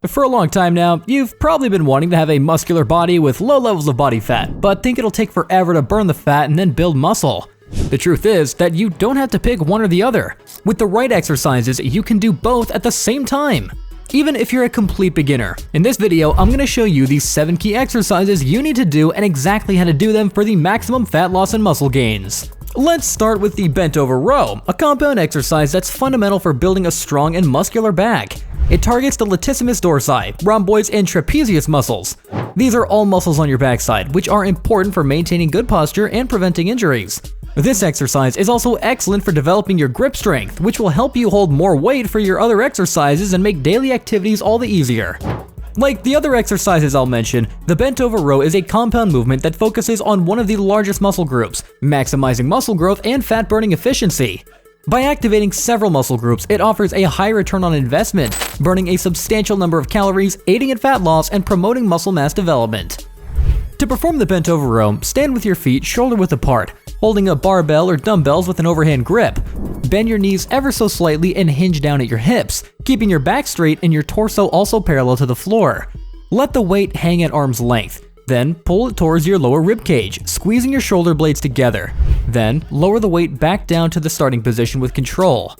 For a long time now, you've probably been wanting to have a muscular body with low levels of body fat, but think it'll take forever to burn the fat and then build muscle. The truth is that you don't have to pick one or the other. With the right exercises, you can do both at the same time, even if you're a complete beginner. In this video, I'm going to show you these 7 key exercises you need to do and exactly how to do them for the maximum fat loss and muscle gains. Let's start with the bent over row, a compound exercise that's fundamental for building a strong and muscular back. It targets the latissimus dorsi, rhomboids, and trapezius muscles. These are all muscles on your backside, which are important for maintaining good posture and preventing injuries. This exercise is also excellent for developing your grip strength, which will help you hold more weight for your other exercises and make daily activities all the easier. Like the other exercises I'll mention, the bent over row is a compound movement that focuses on one of the largest muscle groups, maximizing muscle growth and fat burning efficiency. By activating several muscle groups, it offers a high return on investment, burning a substantial number of calories, aiding in fat loss, and promoting muscle mass development. To perform the bent over row, stand with your feet shoulder width apart, holding a barbell or dumbbells with an overhand grip. Bend your knees ever so slightly and hinge down at your hips, keeping your back straight and your torso also parallel to the floor. Let the weight hang at arm's length. Then pull it towards your lower rib cage, squeezing your shoulder blades together. Then lower the weight back down to the starting position with control.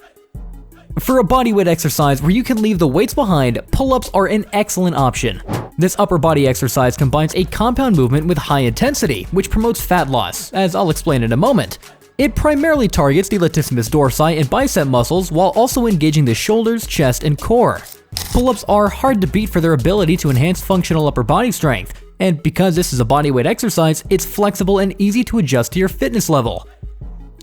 For a bodyweight exercise where you can leave the weights behind, pull-ups are an excellent option. This upper body exercise combines a compound movement with high intensity, which promotes fat loss, as I'll explain in a moment. It primarily targets the latissimus dorsi and bicep muscles while also engaging the shoulders, chest, and core. Pull-ups are hard to beat for their ability to enhance functional upper body strength, and because this is a bodyweight exercise, it's flexible and easy to adjust to your fitness level.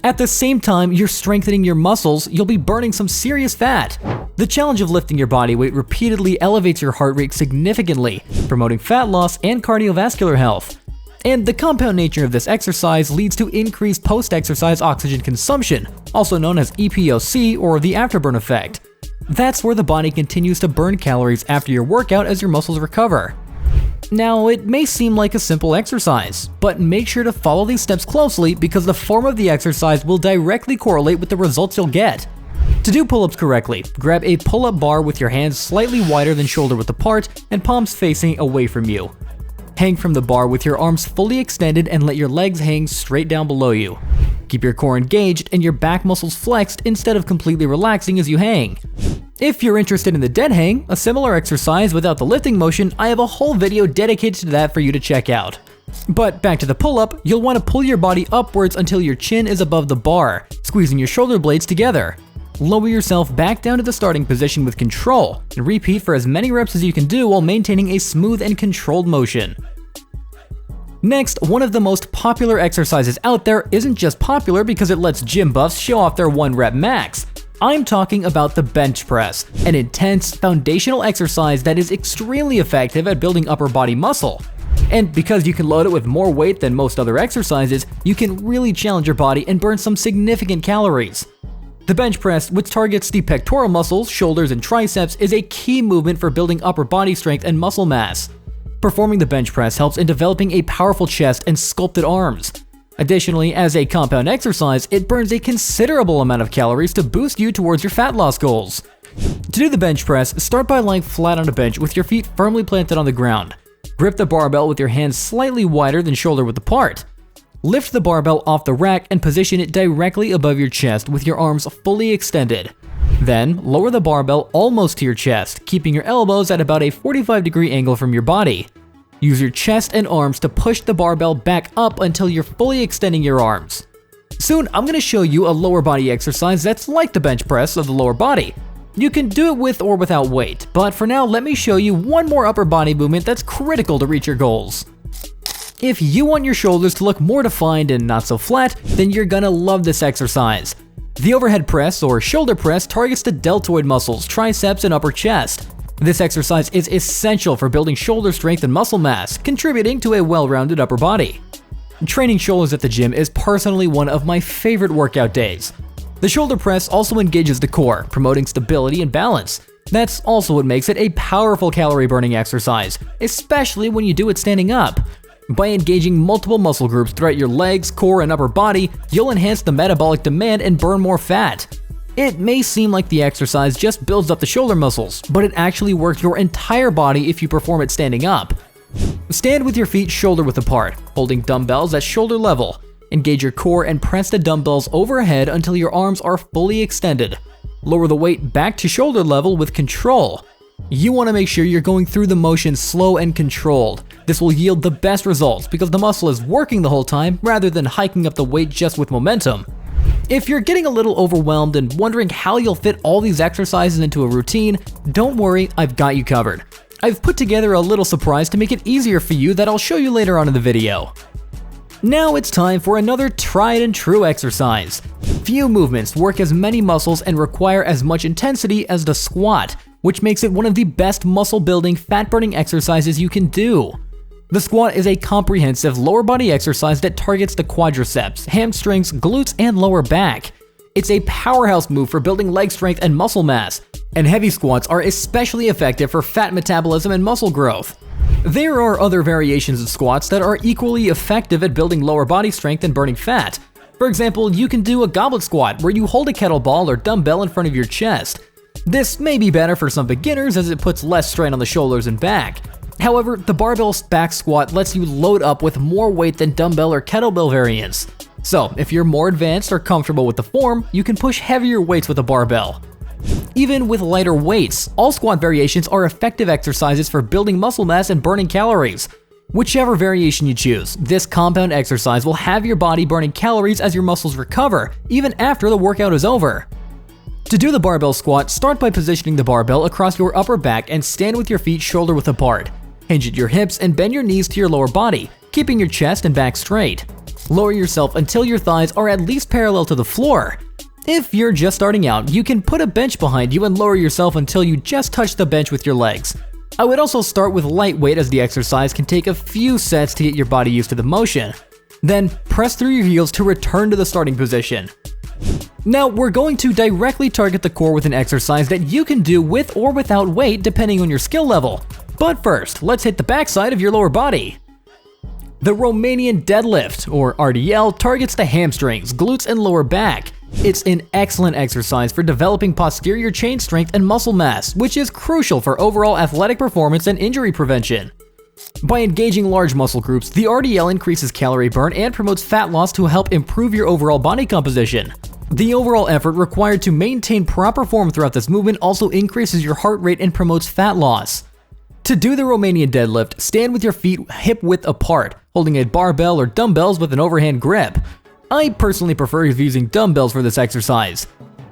At the same time you're strengthening your muscles, you'll be burning some serious fat. The challenge of lifting your body weight repeatedly elevates your heart rate significantly, promoting fat loss and cardiovascular health. And the compound nature of this exercise leads to increased post-exercise oxygen consumption, also known as EPOC or the afterburn effect. That's where the body continues to burn calories after your workout as your muscles recover. Now, it may seem like a simple exercise, but make sure to follow these steps closely because the form of the exercise will directly correlate with the results you'll get. To do pull-ups correctly, grab a pull-up bar with your hands slightly wider than shoulder width apart and palms facing away from you. Hang from the bar with your arms fully extended and let your legs hang straight down below you. Keep your core engaged and your back muscles flexed instead of completely relaxing as you hang. If you're interested in the dead hang, a similar exercise without the lifting motion, I have a whole video dedicated to that for you to check out. But back to the pull-up, you'll want to pull your body upwards until your chin is above the bar, squeezing your shoulder blades together. Lower yourself back down to the starting position with control, and repeat for as many reps as you can do while maintaining a smooth and controlled motion. Next, one of the most popular exercises out there isn't just popular because it lets gym buffs show off their 1 rep max. I'm talking about the bench press, an intense, foundational exercise that is extremely effective at building upper body muscle. And because you can load it with more weight than most other exercises, you can really challenge your body and burn some significant calories. The bench press, which targets the pectoral muscles, shoulders, and triceps, is a key movement for building upper body strength and muscle mass. Performing the bench press helps in developing a powerful chest and sculpted arms. Additionally, as a compound exercise, it burns a considerable amount of calories to boost you towards your fat loss goals. To do the bench press, start by lying flat on a bench with your feet firmly planted on the ground. Grip the barbell with your hands slightly wider than shoulder width apart. Lift the barbell off the rack and position it directly above your chest with your arms fully extended. Then, lower the barbell almost to your chest, keeping your elbows at about a 45-degree angle from your body. Use your chest and arms to push the barbell back up until you're fully extending your arms. Soon, I'm going to show you a lower body exercise that's like the bench press of the lower body. You can do it with or without weight, but for now, let me show you one more upper body movement that's critical to reach your goals. If you want your shoulders to look more defined and not so flat, then you're gonna love this exercise. The overhead press or shoulder press targets the deltoid muscles, triceps, and upper chest. This exercise is essential for building shoulder strength and muscle mass, contributing to a well-rounded upper body. Training shoulders at the gym is personally one of my favorite workout days. The shoulder press also engages the core, promoting stability and balance. That's also what makes it a powerful calorie-burning exercise, especially when you do it standing up. By engaging multiple muscle groups throughout your legs, core, and upper body, you'll enhance the metabolic demand and burn more fat. It may seem like the exercise just builds up the shoulder muscles, but it actually works your entire body if you perform it standing up. Stand with your feet shoulder-width apart, holding dumbbells at shoulder level. Engage your core and press the dumbbells overhead until your arms are fully extended. Lower the weight back to shoulder level with control. You want to make sure you're going through the motion slow and controlled. This will yield the best results because the muscle is working the whole time rather than hiking up the weight just with momentum. If you're getting a little overwhelmed and wondering how you'll fit all these exercises into a routine, don't worry, I've got you covered. I've put together a little surprise to make it easier for you that I'll show you later on in the video. Now it's time for another tried and true exercise. Few movements work as many muscles and require as much intensity as the squat, which makes it one of the best muscle building, fat burning exercises you can do. The squat is a comprehensive lower body exercise that targets the quadriceps, hamstrings, glutes, and lower back. It's a powerhouse move for building leg strength and muscle mass, and heavy squats are especially effective for fat metabolism and muscle growth. There are other variations of squats that are equally effective at building lower body strength and burning fat. For example, you can do a goblet squat where you hold a kettlebell or dumbbell in front of your chest. This may be better for some beginners as it puts less strain on the shoulders and back. However, the barbell back squat lets you load up with more weight than dumbbell or kettlebell variants. So, if you're more advanced or comfortable with the form, you can push heavier weights with a barbell. Even with lighter weights, all squat variations are effective exercises for building muscle mass and burning calories. Whichever variation you choose, this compound exercise will have your body burning calories as your muscles recover, even after the workout is over. To do the barbell squat, start by positioning the barbell across your upper back and stand with your feet shoulder-width apart. Hinge at your hips and bend your knees to your lower body, keeping your chest and back straight. Lower yourself until your thighs are at least parallel to the floor. If you're just starting out, you can put a bench behind you and lower yourself until you just touch the bench with your legs. I would also start with light weight as the exercise can take a few sets to get your body used to the motion. Then press through your heels to return to the starting position. Now we're going to directly target the core with an exercise that you can do with or without weight depending on your skill level. But first, let's hit the backside of your lower body. The Romanian deadlift, or RDL, targets the hamstrings, glutes, and lower back. It's an excellent exercise for developing posterior chain strength and muscle mass, which is crucial for overall athletic performance and injury prevention. By engaging large muscle groups, the RDL increases calorie burn and promotes fat loss to help improve your overall body composition. The overall effort required to maintain proper form throughout this movement also increases your heart rate and promotes fat loss. To do the Romanian deadlift, stand with your feet hip-width apart, holding a barbell or dumbbells with an overhand grip. I personally prefer using dumbbells for this exercise.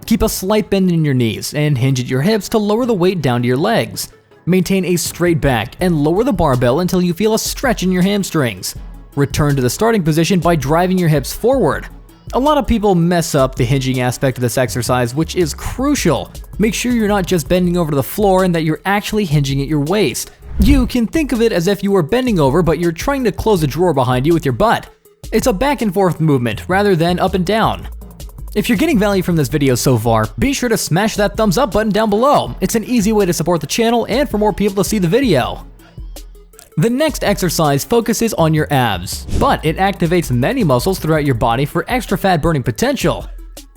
Keep a slight bend in your knees and hinge at your hips to lower the weight down to your legs. Maintain a straight back and lower the barbell until you feel a stretch in your hamstrings. Return to the starting position by driving your hips forward. A lot of people mess up the hinging aspect of this exercise, which is crucial. Make sure you're not just bending over to the floor and that you're actually hinging at your waist. You can think of it as if you were bending over but you're trying to close a drawer behind you with your butt. It's a back and forth movement rather than up and down. If you're getting value from this video so far, be sure to smash that thumbs up button down below. It's an easy way to support the channel and for more people to see the video. The next exercise focuses on your abs, but it activates many muscles throughout your body for extra fat burning potential.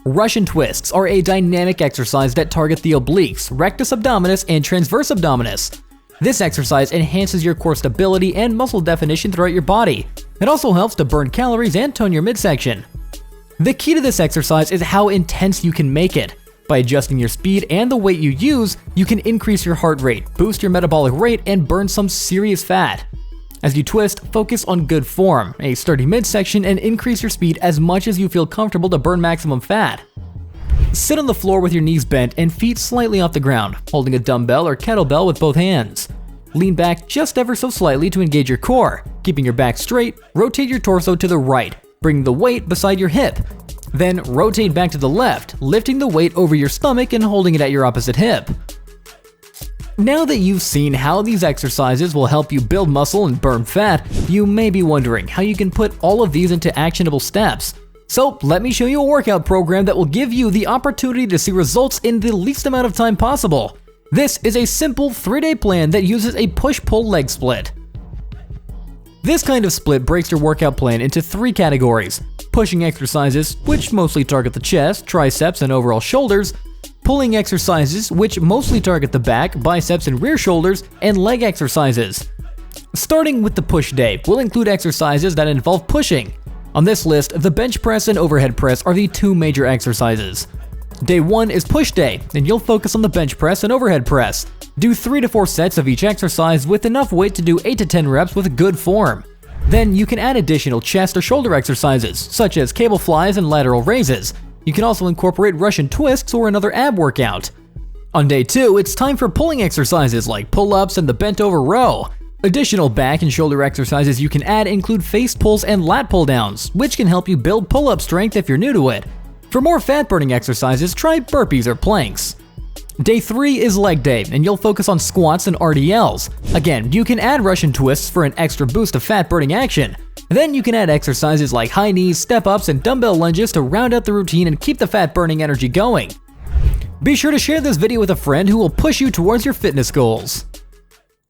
Russian twists are a dynamic exercise that target the obliques, rectus abdominis, and transverse abdominis. This exercise enhances your core stability and muscle definition throughout your body. It also helps to burn calories and tone your midsection. The key to this exercise is how intense you can make it. By adjusting your speed and the weight you use, you can increase your heart rate, boost your metabolic rate, and burn some serious fat. As you twist, focus on good form, a sturdy midsection, and increase your speed as much as you feel comfortable to burn maximum fat. Sit on the floor with your knees bent and feet slightly off the ground, holding a dumbbell or kettlebell with both hands. Lean back just ever so slightly to engage your core, keeping your back straight. Rotate your torso to the right, bringing the weight beside your hip. Then rotate back to the left, lifting the weight over your stomach and holding it at your opposite hip. Now that you've seen how these exercises will help you build muscle and burn fat, you may be wondering how you can put all of these into actionable steps. So let me show you a workout program that will give you the opportunity to see results in the least amount of time possible. This is a simple 3-day plan that uses a push-pull leg split. This kind of split breaks your workout plan into 3 categories: pushing exercises, which mostly target the chest, triceps, and overall shoulders, pulling exercises, which mostly target the back, biceps, and rear shoulders, and leg exercises. Starting with the push day, we'll include exercises that involve pushing. On this list, the bench press and overhead press are the two major exercises. Day 1 is push day, and you'll focus on the bench press and overhead press. Do 3 to 4 sets of each exercise with enough weight to do 8 to 10 reps with good form. Then you can add additional chest or shoulder exercises, such as cable flies and lateral raises. You can also incorporate Russian twists or another ab workout. On day 2, it's time for pulling exercises like pull-ups and the bent over row. Additional back and shoulder exercises you can add include face pulls and lat pull downs, which can help you build pull-up strength if you're new to it. For more fat-burning exercises, try burpees or planks. Day 3 is leg day, and you'll focus on squats and RDLs. Again, you can add Russian twists for an extra boost of fat-burning action. Then you can add exercises like high knees, step-ups, and dumbbell lunges to round out the routine and keep the fat-burning energy going. Be sure to share this video with a friend who will push you towards your fitness goals.